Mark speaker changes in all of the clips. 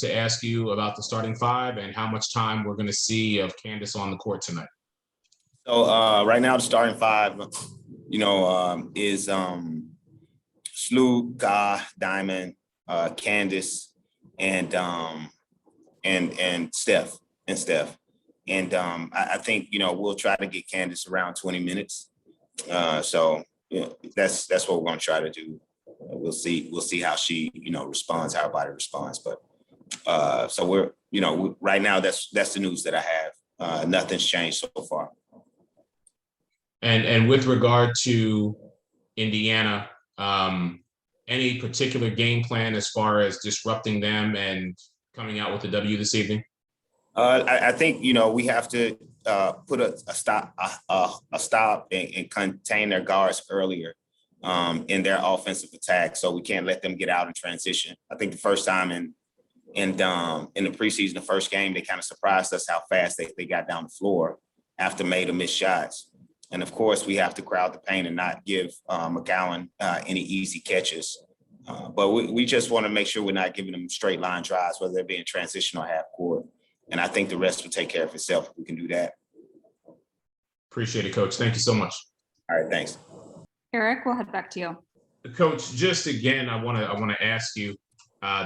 Speaker 1: to ask you about the starting five and how much time we're going to see of Candace on the court tonight.
Speaker 2: So right now, the starting five, is Slew, Ga, Diamond, Candace, and Steph. And I think, we'll try to get Candace around 20 minutes. That's what we're going to try to do. We'll see how she, responds, how her body responds. But so we're, right now, that's the news that I have. Nothing's changed so far.
Speaker 1: And with regard to Indiana, any particular game plan as far as disrupting them and coming out with a W this evening?
Speaker 2: I think, we have to put a stop and contain their guards earlier in their offensive attack. So we can't let them get out in transition. I think the first time in the preseason, the first game, they kind of surprised us how fast they got down the floor after Maida missed shots. And of course, we have to crowd the paint and not give McCowan any easy catches. But we just want to make sure we're not giving them straight line drives, whether they're being transition or half court. And I think the rest will take care of itself if we can do that.
Speaker 1: Appreciate it, Coach. Thank you so much.
Speaker 2: All right, thanks.
Speaker 3: Eric, we'll head back to you.
Speaker 1: Coach, just again, I want to ask you,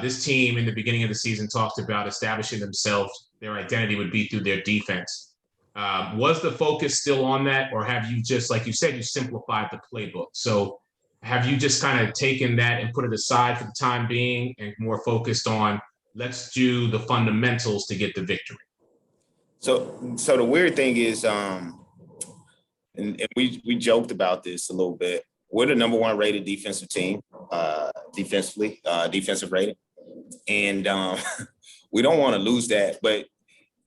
Speaker 1: this team in the beginning of the season talked about establishing themselves. Their identity would be through their defense. Was the focus still on that, or have you just, like you said, you simplified the playbook? So have you just kind of taken that and put it aside for the time being and more focused on let's do the fundamentals to get the victory? So
Speaker 2: the weird thing is, and we joked about this a little bit. We're the number one rated defensive team, defensively, defensive rating, and we don't want to lose that. But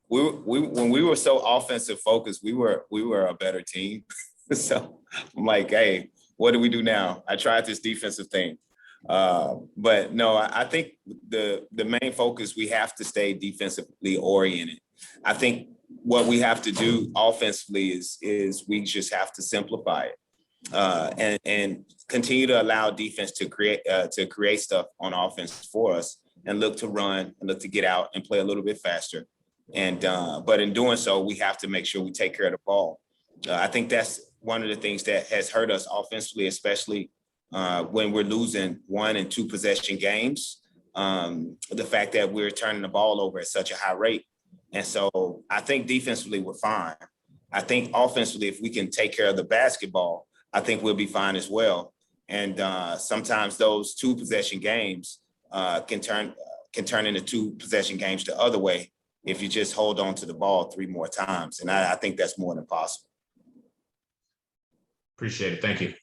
Speaker 2: when we were so offensive focused, we were a better team. So I'm like, hey, what do we do now? I tried this defensive thing. But no, I think the main focus, we have to stay defensively oriented. I think what we have to do offensively is we just have to simplify it and continue to allow defense to create stuff on offense for us and look to run and look to get out and play a little bit faster. And but in doing so, we have to make sure we take care of the ball. I think that's one of the things that has hurt us offensively, especially when we're losing 1 and 2 possession games. The fact that we're turning the ball over at such a high rate. And so I think defensively we're fine. I think offensively, if we can take care of the basketball, I think we'll be fine as well. And sometimes those 2 possession games can turn into 2 possession games the other way if you just hold on to the ball 3 more times. And I think that's more than possible.
Speaker 1: Appreciate it. Thank you.